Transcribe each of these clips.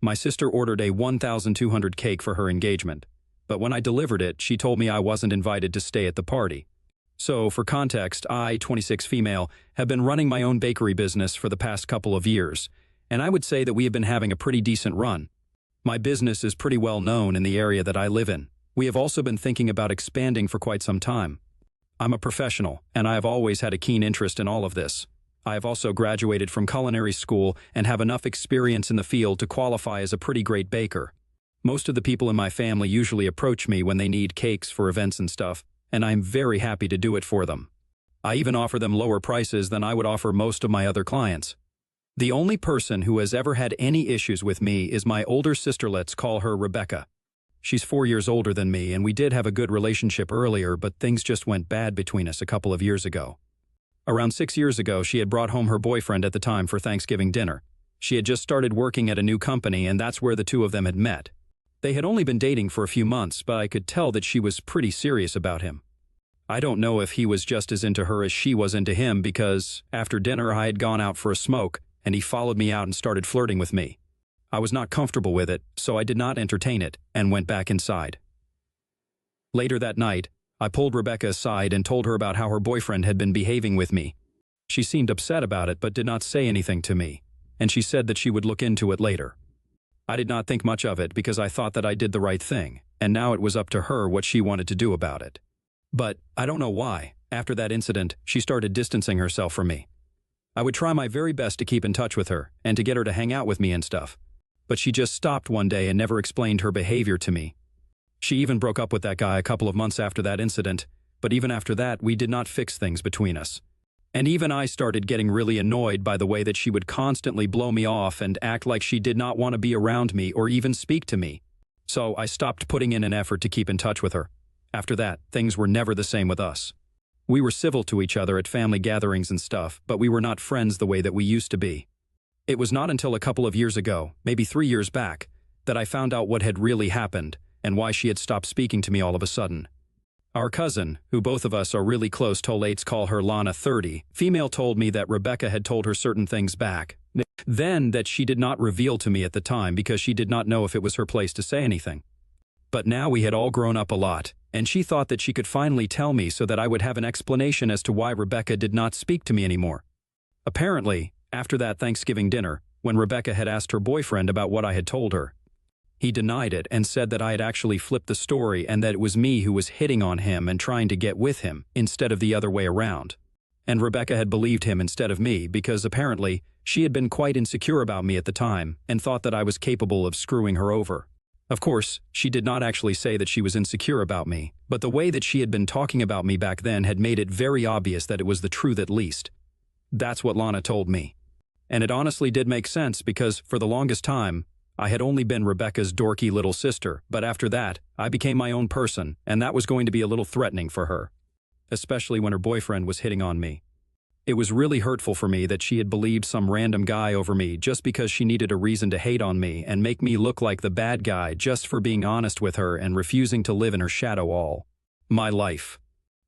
My sister ordered a 1,200 cake for her engagement, but when I delivered it, she told me I wasn't invited to stay at the party. So, for context, I, 26 female, have been running my own bakery business for the past couple of years, and I would say that we have been having a pretty decent run. My business is pretty well known in the area that I live in. We have also been thinking about expanding for quite some time. I'm a professional, and I have always had a keen interest in all of this. I have also graduated from culinary school and have enough experience in the field to qualify as a pretty great baker. Most of the people in my family usually approach me when they need cakes for events and stuff, and I'm very happy to do it for them. I even offer them lower prices than I would offer most of my other clients. The only person who has ever had any issues with me is my older sister. Let's call her Rebecca. She's 4 years older than me, and we did have a good relationship earlier, but things just went bad between us a couple of years ago. Around 6 years ago, she had brought home her boyfriend at the time for Thanksgiving dinner. She had just started working at a new company, and that's where the two of them had met. They had only been dating for a few months, but I could tell that she was pretty serious about him. I don't know if he was just as into her as she was into him, because after dinner I had gone out for a smoke, and he followed me out and started flirting with me. I was not comfortable with it, so I did not entertain it and went back inside. Later that night, I pulled Rebecca aside and told her about how her boyfriend had been behaving with me. She seemed upset about it but did not say anything to me, and she said that she would look into it later. I did not think much of it because I thought that I did the right thing, and now it was up to her what she wanted to do about it. But I don't know why, after that incident, she started distancing herself from me. I would try my very best to keep in touch with her and to get her to hang out with me and stuff. But she just stopped one day and never explained her behavior to me. She even broke up with that guy a couple of months after that incident, but even after that, we did not fix things between us. And even I started getting really annoyed by the way that she would constantly blow me off and act like she did not want to be around me or even speak to me. So I stopped putting in an effort to keep in touch with her. After that, things were never the same with us. We were civil to each other at family gatherings and stuff, but we were not friends the way that we used to be. It was not until a couple of years ago, maybe 3 years back, that I found out what had really happened and why she had stopped speaking to me all of a sudden. Our cousin, who both of us are really close to, let's call her Lana 30, female, told me that Rebecca had told her certain things back then that she did not reveal to me at the time because she did not know if it was her place to say anything. But now we had all grown up a lot, and she thought that she could finally tell me so that I would have an explanation as to why Rebecca did not speak to me anymore. Apparently, after that Thanksgiving dinner, when Rebecca had asked her boyfriend about what I had told her, he denied it and said that I had actually flipped the story and that it was me who was hitting on him and trying to get with him instead of the other way around. And Rebecca had believed him instead of me because apparently she had been quite insecure about me at the time and thought that I was capable of screwing her over. Of course, she did not actually say that she was insecure about me, but the way that she had been talking about me back then had made it very obvious that it was the truth at least. That's what Lana told me. And it honestly did make sense because, for the longest time, I had only been Rebecca's dorky little sister, but after that, I became my own person, and that was going to be a little threatening for her. Especially when her boyfriend was hitting on me. It was really hurtful for me that she had believed some random guy over me just because she needed a reason to hate on me and make me look like the bad guy just for being honest with her and refusing to live in her shadow all my life.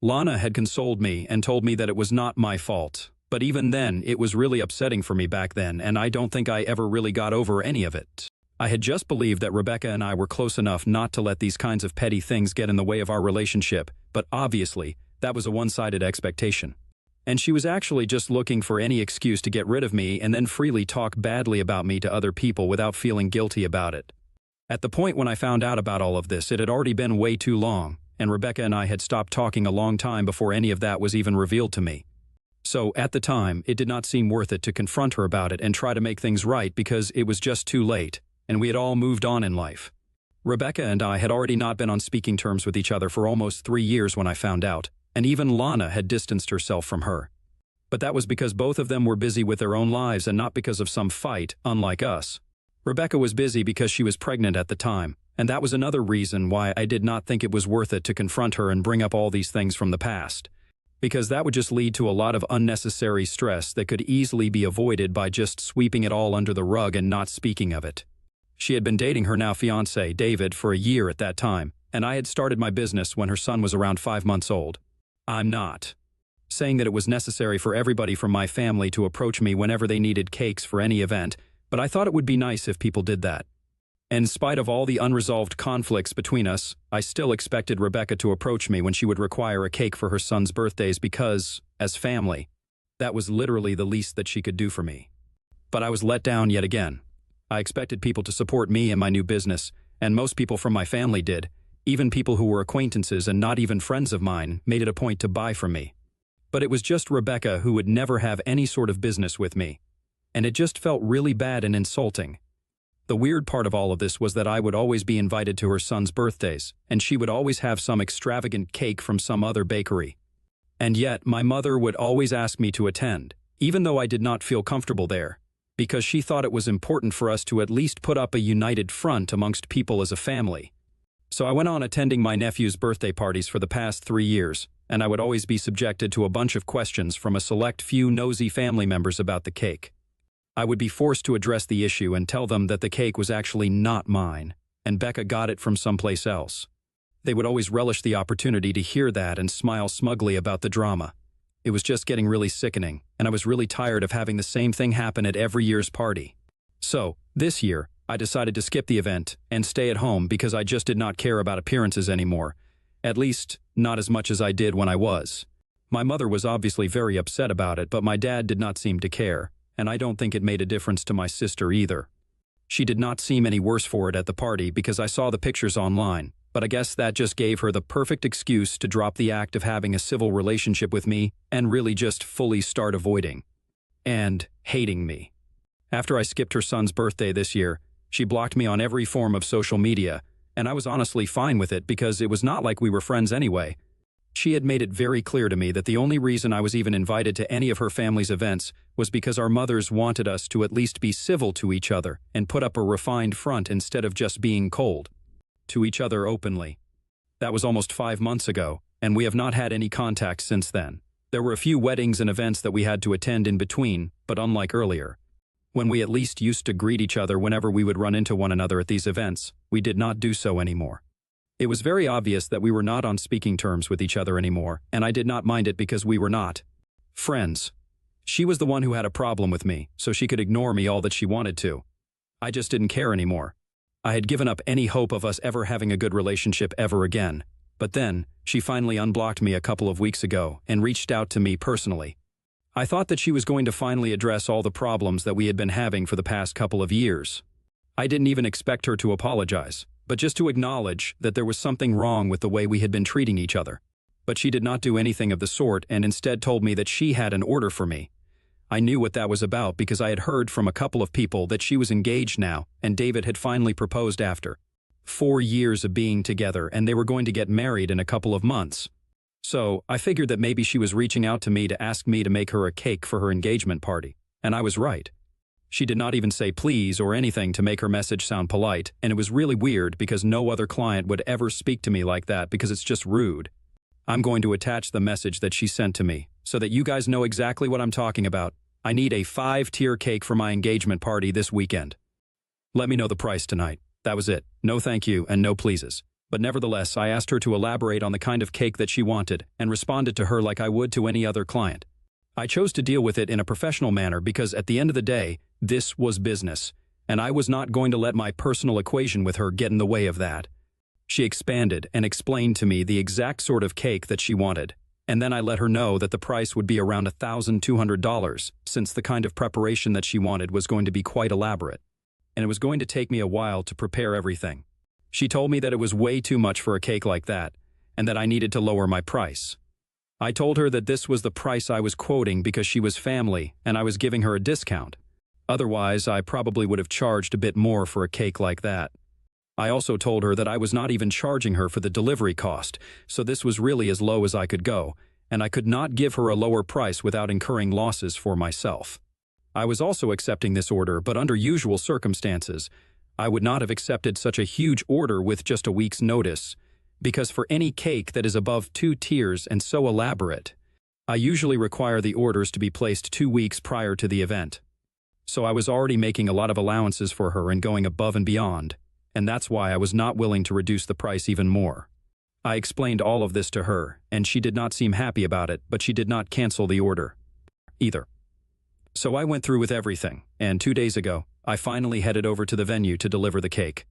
Lana had consoled me and told me that it was not my fault. But even then, it was really upsetting for me back then, and I don't think I ever really got over any of it. I had just believed that Rebecca and I were close enough not to let these kinds of petty things get in the way of our relationship, but obviously, that was a one-sided expectation. And she was actually just looking for any excuse to get rid of me and then freely talk badly about me to other people without feeling guilty about it. At the point when I found out about all of this, it had already been way too long, and Rebecca and I had stopped talking a long time before any of that was even revealed to me. So, at the time, it did not seem worth it to confront her about it and try to make things right because it was just too late, and we had all moved on in life. Rebecca and I had already not been on speaking terms with each other for almost 3 years when I found out, and even Lana had distanced herself from her. But that was because both of them were busy with their own lives and not because of some fight, unlike us. Rebecca was busy because she was pregnant at the time, and that was another reason why I did not think it was worth it to confront her and bring up all these things from the past. Because that would just lead to a lot of unnecessary stress that could easily be avoided by just sweeping it all under the rug and not speaking of it. She had been dating her now fiancé, David, for a year at that time, and I had started my business when her son was around 5 months old. I'm not saying that it was necessary for everybody from my family to approach me whenever they needed cakes for any event, but I thought it would be nice if people did that. In spite of all the unresolved conflicts between us, I still expected Rebecca to approach me when she would require a cake for her son's birthdays because, as family, that was literally the least that she could do for me. But I was let down yet again. I expected people to support me and my new business, and most people from my family did. Even people who were acquaintances and not even friends of mine made it a point to buy from me. But it was just Rebecca who would never have any sort of business with me. And it just felt really bad and insulting. The weird part of all of this was that I would always be invited to her son's birthdays, and she would always have some extravagant cake from some other bakery. And yet, my mother would always ask me to attend, even though I did not feel comfortable there, because she thought it was important for us to at least put up a united front amongst people as a family. So I went on attending my nephew's birthday parties for the past 3 years, and I would always be subjected to a bunch of questions from a select few nosy family members about the cake. I would be forced to address the issue and tell them that the cake was actually not mine, and Becca got it from someplace else. They would always relish the opportunity to hear that and smile smugly about the drama. It was just getting really sickening, and I was really tired of having the same thing happen at every year's party. So, this year, I decided to skip the event and stay at home because I just did not care about appearances anymore. At least, not as much as I did when I was. My mother was obviously very upset about it, but my dad did not seem to care, and I don't think it made a difference to my sister either. She did not seem any worse for it at the party because I saw the pictures online, but I guess that just gave her the perfect excuse to drop the act of having a civil relationship with me and really just fully start avoiding and hating me. After I skipped her son's birthday this year, she blocked me on every form of social media, and I was honestly fine with it because it was not like we were friends anyway. She had made it very clear to me that the only reason I was even invited to any of her family's events was because our mothers wanted us to at least be civil to each other and put up a refined front instead of just being cold to each other openly. That was almost 5 months ago, and we have not had any contact since then. There were a few weddings and events that we had to attend in between, but unlike earlier, when we at least used to greet each other whenever we would run into one another at these events, we did not do so anymore. It was very obvious that we were not on speaking terms with each other anymore, and I did not mind it because we were not friends. She was the one who had a problem with me, so she could ignore me all that she wanted to. I just didn't care anymore. I had given up any hope of us ever having a good relationship ever again. But then, she finally unblocked me a couple of weeks ago and reached out to me personally. I thought that she was going to finally address all the problems that we had been having for the past couple of years. I didn't even expect her to apologize, but just to acknowledge that there was something wrong with the way we had been treating each other. But she did not do anything of the sort and instead told me that she had an order for me. I knew what that was about because I had heard from a couple of people that she was engaged now and David had finally proposed after 4 years of being together and they were going to get married in a couple of months. So, I figured that maybe she was reaching out to me to ask me to make her a cake for her engagement party, and I was right. She did not even say please or anything to make her message sound polite, and it was really weird because no other client would ever speak to me like that because it's just rude. I'm going to attach the message that she sent to me so that you guys know exactly what I'm talking about. I need a 5-tier cake for my engagement party this weekend. Let me know the price tonight. That was it. No thank you and no pleases. But nevertheless, I asked her to elaborate on the kind of cake that she wanted and responded to her like I would to any other client. I chose to deal with it in a professional manner because at the end of the day, this was business, and I was not going to let my personal equation with her get in the way of that. She expanded and explained to me the exact sort of cake that she wanted, and then I let her know that the price would be around $1,200 since the kind of preparation that she wanted was going to be quite elaborate, and it was going to take me a while to prepare everything. She told me that it was way too much for a cake like that, and that I needed to lower my price. I told her that this was the price I was quoting because she was family and I was giving her a discount. Otherwise, I probably would have charged a bit more for a cake like that. I also told her that I was not even charging her for the delivery cost, so this was really as low as I could go, and I could not give her a lower price without incurring losses for myself. I was also accepting this order, but under usual circumstances, I would not have accepted such a huge order with just a week's notice, because for any cake that is above 2 tiers and so elaborate, I usually require the orders to be placed 2 weeks prior to the event. So I was already making a lot of allowances for her and going above and beyond, and that's why I was not willing to reduce the price even more. I explained all of this to her, and she did not seem happy about it, but she did not cancel the order either. So I went through with everything, and 2 days ago, I finally headed over to the venue to deliver the cake.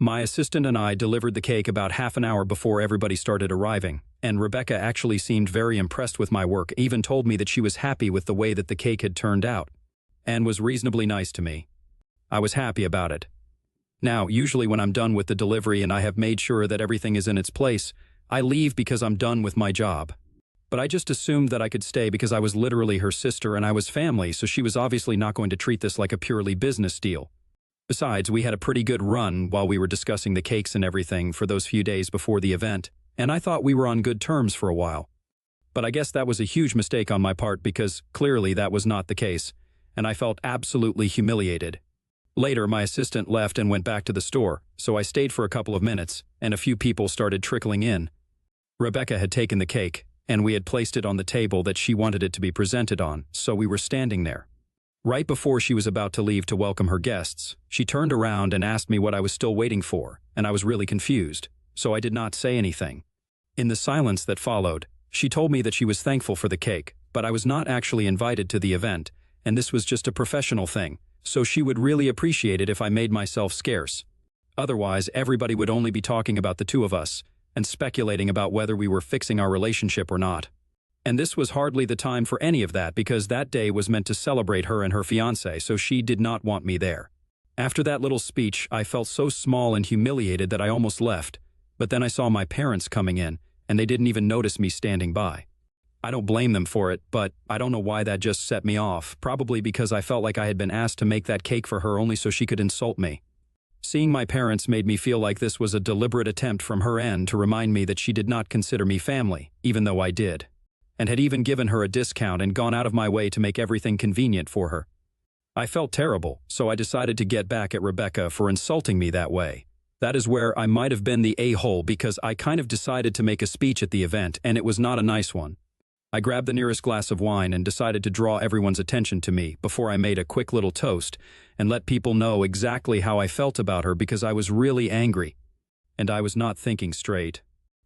My assistant and I delivered the cake about half an hour before everybody started arriving, and Rebecca actually seemed very impressed with my work, even told me that she was happy with the way that the cake had turned out, and was reasonably nice to me. I was happy about it. Now, usually when I'm done with the delivery and I have made sure that everything is in its place, I leave because I'm done with my job. But I just assumed that I could stay because I was literally her sister and I was family, so she was obviously not going to treat this like a purely business deal. Besides, we had a pretty good run while we were discussing the cakes and everything for those few days before the event, and I thought we were on good terms for a while. But I guess that was a huge mistake on my part because clearly that was not the case, and I felt absolutely humiliated. Later, my assistant left and went back to the store, so I stayed for a couple of minutes, and a few people started trickling in. Rebecca had taken the cake, and we had placed it on the table that she wanted it to be presented on, so we were standing there. Right before she was about to leave to welcome her guests, she turned around and asked me what I was still waiting for, and I was really confused, so I did not say anything. In the silence that followed, she told me that she was thankful for the cake, but I was not actually invited to the event, and this was just a professional thing, so she would really appreciate it if I made myself scarce. Otherwise, everybody would only be talking about the two of us, and speculating about whether we were fixing our relationship or not. And this was hardly the time for any of that because that day was meant to celebrate her and her fiancé, so she did not want me there. After that little speech, I felt so small and humiliated that I almost left, but then I saw my parents coming in, and they didn't even notice me standing by. I don't blame them for it, but I don't know why that just set me off, probably because I felt like I had been asked to make that cake for her only so she could insult me. Seeing my parents made me feel like this was a deliberate attempt from her end to remind me that she did not consider me family, even though I did, and had even given her a discount and gone out of my way to make everything convenient for her. I felt terrible, so I decided to get back at Rebecca for insulting me that way. That is where I might have been the a-hole because I kind of decided to make a speech at the event, and it was not a nice one. I grabbed the nearest glass of wine and decided to draw everyone's attention to me before I made a quick little toast and let people know exactly how I felt about her because I was really angry, and I was not thinking straight.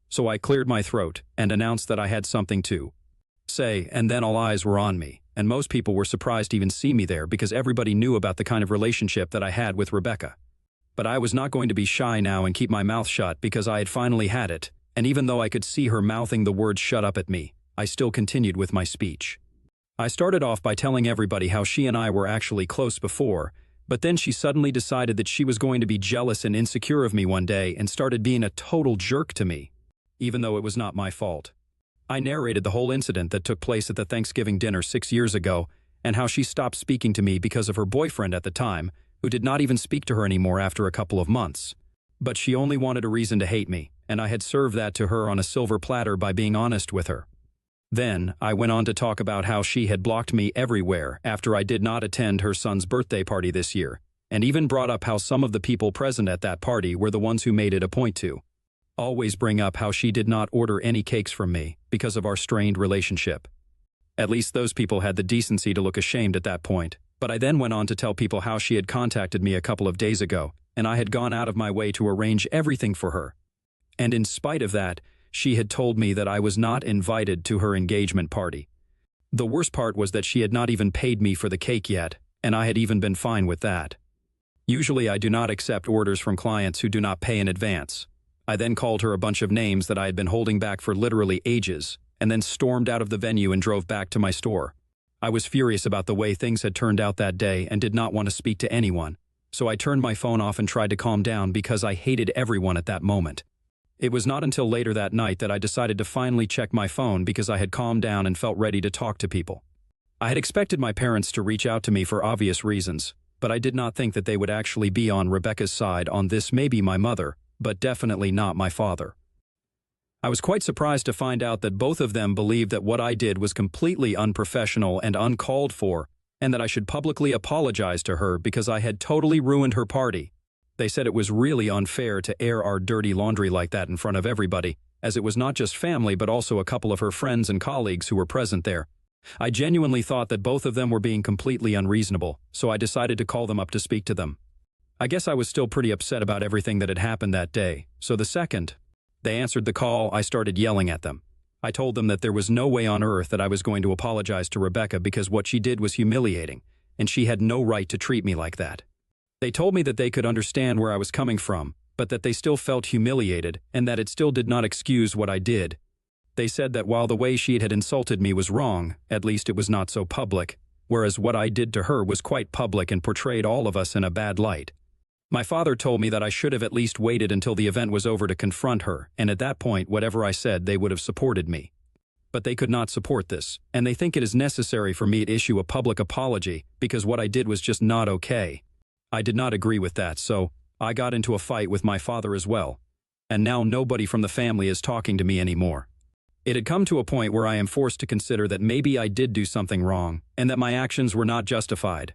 So I cleared my throat and announced that I had something to say, and then all eyes were on me, and most people were surprised to even see me there because everybody knew about the kind of relationship that I had with Rebecca. But I was not going to be shy now and keep my mouth shut because I had finally had it, and even though I could see her mouthing the words "shut up" at me, I still continued with my speech. I started off by telling everybody how she and I were actually close before, but then she suddenly decided that she was going to be jealous and insecure of me one day and started being a total jerk to me, even though it was not my fault. I narrated the whole incident that took place at the Thanksgiving dinner 6 years ago and how she stopped speaking to me because of her boyfriend at the time, who did not even speak to her anymore after a couple of months. But she only wanted a reason to hate me, and I had served that to her on a silver platter by being honest with her. Then, I went on to talk about how she had blocked me everywhere after I did not attend her son's birthday party this year, and even brought up how some of the people present at that party were the ones who made it a point to always bring up how she did not order any cakes from me because of our strained relationship. At least those people had the decency to look ashamed at that point, but I then went on to tell people how she had contacted me a couple of days ago, and I had gone out of my way to arrange everything for her. And in spite of that, she had told me that I was not invited to her engagement party. The worst part was that she had not even paid me for the cake yet, and I had even been fine with that. Usually I do not accept orders from clients who do not pay in advance. I then called her a bunch of names that I had been holding back for literally ages, and then stormed out of the venue and drove back to my store. I was furious about the way things had turned out that day and did not want to speak to anyone, so I turned my phone off and tried to calm down because I hated everyone at that moment. It was not until later that night that I decided to finally check my phone because I had calmed down and felt ready to talk to people. I had expected my parents to reach out to me for obvious reasons, but I did not think that they would actually be on Rebecca's side on this. Maybe my mother, but definitely not my father. I was quite surprised to find out that both of them believed that what I did was completely unprofessional and uncalled for, and that I should publicly apologize to her because I had totally ruined her party. They said it was really unfair to air our dirty laundry like that in front of everybody, as it was not just family but also a couple of her friends and colleagues who were present there. I genuinely thought that both of them were being completely unreasonable, so I decided to call them up to speak to them. I guess I was still pretty upset about everything that had happened that day, so the second they answered the call, I started yelling at them. I told them that there was no way on earth that I was going to apologize to Rebecca because what she did was humiliating, and she had no right to treat me like that. They told me that they could understand where I was coming from, but that they still felt humiliated and that it still did not excuse what I did. They said that while the way she had insulted me was wrong, at least it was not so public, whereas what I did to her was quite public and portrayed all of us in a bad light. My father told me that I should have at least waited until the event was over to confront her, and at that point, whatever I said, they would have supported me. But they could not support this, and they think it is necessary for me to issue a public apology because what I did was just not okay. I did not agree with that, so I got into a fight with my father as well. And now nobody from the family is talking to me anymore. It had come to a point where I am forced to consider that maybe I did do something wrong, and that my actions were not justified.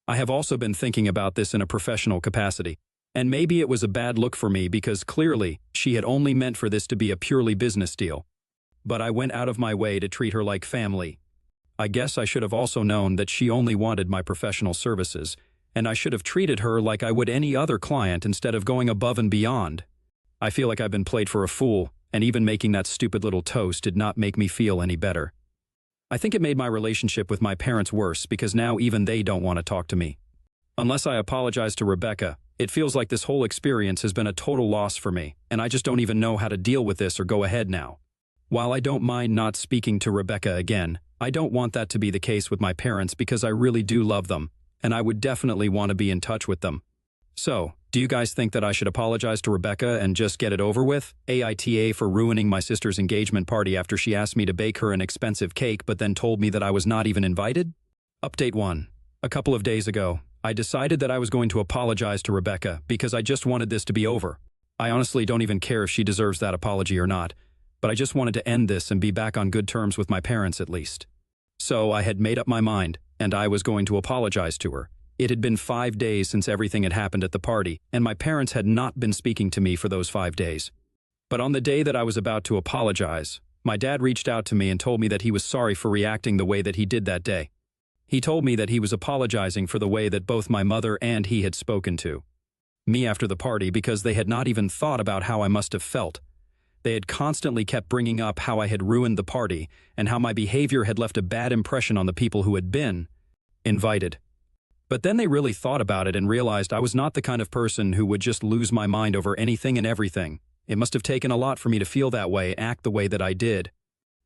I have also been thinking about this in a professional capacity, and maybe it was a bad look for me because clearly she had only meant for this to be a purely business deal. But I went out of my way to treat her like family. I guess I should have also known that she only wanted my professional services, and I should have treated her like I would any other client instead of going above and beyond. I feel like I've been played for a fool, and even making that stupid little toast did not make me feel any better. I think it made my relationship with my parents worse because now even they don't want to talk to me. Unless I apologize to Rebecca, it feels like this whole experience has been a total loss for me, and I just don't even know how to deal with this or go ahead now. While I don't mind not speaking to Rebecca again, I don't want that to be the case with my parents because I really do love them, and I would definitely want to be in touch with them. So, do you guys think that I should apologize to Rebecca and just get it over with? AITA for ruining my sister's engagement party after she asked me to bake her an expensive cake but then told me that I was not even invited? Update 1. A couple of days ago, I decided that I was going to apologize to Rebecca because I just wanted this to be over. I honestly don't even care if she deserves that apology or not, but I just wanted to end this and be back on good terms with my parents at least. So I had made up my mind, and I was going to apologize to her. It had been 5 days since everything had happened at the party, and my parents had not been speaking to me for those 5 days. But on the day that I was about to apologize, my dad reached out to me and told me that he was sorry for reacting the way that he did that day. He told me that he was apologizing for the way that both my mother and he had spoken to me after the party because they had not even thought about how I must have felt. They had constantly kept bringing up how I had ruined the party and how my behavior had left a bad impression on the people who had been invited. But then they really thought about it and realized I was not the kind of person who would just lose my mind over anything and everything. It must have taken a lot for me to feel that way, act the way that I did.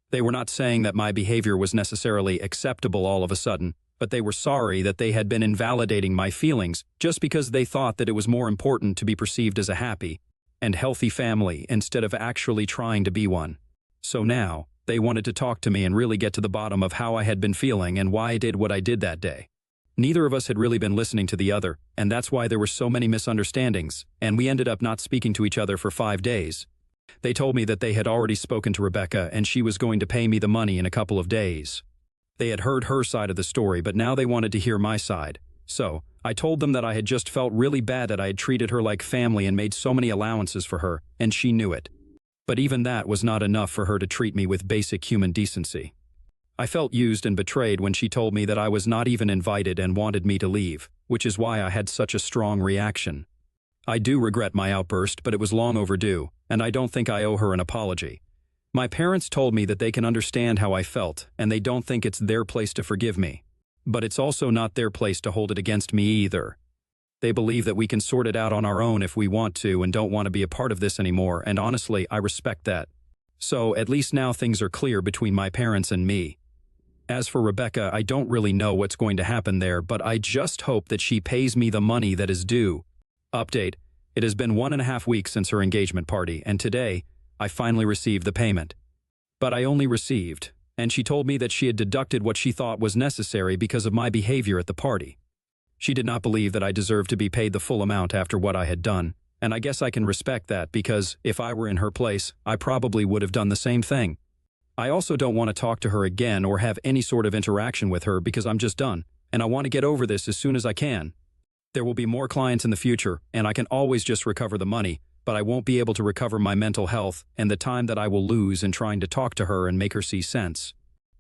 They were not saying that my behavior was necessarily acceptable all of a sudden, but they were sorry that they had been invalidating my feelings just because they thought that it was more important to be perceived as a happy and healthy family instead of actually trying to be one. So now, they wanted to talk to me and really get to the bottom of how I had been feeling and why I did what I did that day. Neither of us had really been listening to the other, and that's why there were so many misunderstandings, and we ended up not speaking to each other for 5 days. They told me that they had already spoken to Rebecca and she was going to pay me the money in a couple of days. They had heard her side of the story, but now they wanted to hear my side. So, I told them that I had just felt really bad that I had treated her like family and made so many allowances for her, and she knew it. But even that was not enough for her to treat me with basic human decency. I felt used and betrayed when she told me that I was not even invited and wanted me to leave, which is why I had such a strong reaction. I do regret my outburst, but it was long overdue, and I don't think I owe her an apology. My parents told me that they can understand how I felt, and they don't think it's their place to forgive me. But it's also not their place to hold it against me either. They believe that we can sort it out on our own if we want to and don't want to be a part of this anymore, and honestly, I respect that. So, at least now things are clear between my parents and me. As for Rebecca, I don't really know what's going to happen there, but I just hope that she pays me the money that is due. Update. It has been 1.5 weeks since her engagement party, and today, I finally received the payment. But I only received, and she told me that she had deducted what she thought was necessary because of my behavior at the party. She did not believe that I deserved to be paid the full amount after what I had done, and I guess I can respect that because if I were in her place, I probably would have done the same thing. I also don't want to talk to her again or have any sort of interaction with her because I'm just done, and I want to get over this as soon as I can. There will be more clients in the future, and I can always just recover the money, but I won't be able to recover my mental health and the time that I will lose in trying to talk to her and make her see sense.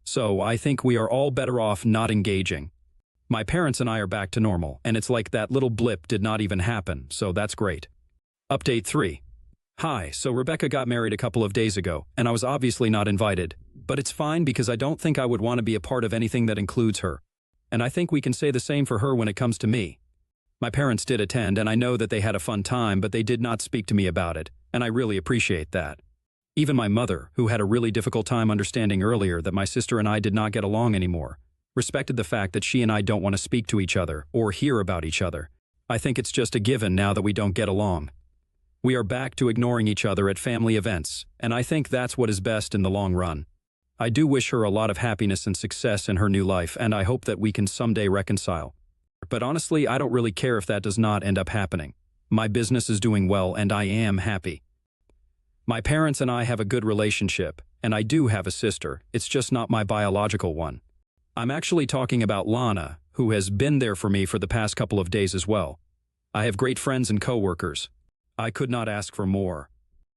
So I think we are all better off not engaging. My parents and I are back to normal, and it's like that little blip did not even happen, so that's great. Update 3. Hi, so Rebecca got married a couple of days ago, and I was obviously not invited, but it's fine because I don't think I would want to be a part of anything that includes her. And I think we can say the same for her when it comes to me. My parents did attend, and I know that they had a fun time, but they did not speak to me about it, and I really appreciate that. Even my mother, who had a really difficult time understanding earlier that my sister and I did not get along anymore, respected the fact that she and I don't want to speak to each other or hear about each other. I think it's just a given now that we don't get along. We are back to ignoring each other at family events, and I think that's what is best in the long run. I do wish her a lot of happiness and success in her new life, and I hope that we can someday reconcile. But honestly, I don't really care if that does not end up happening. My business is doing well, and I am happy. My parents and I have a good relationship, and I do have a sister. It's just not my biological one. I'm actually talking about Lana, who has been there for me for the past couple of days as well. I have great friends and coworkers. I could not ask for more.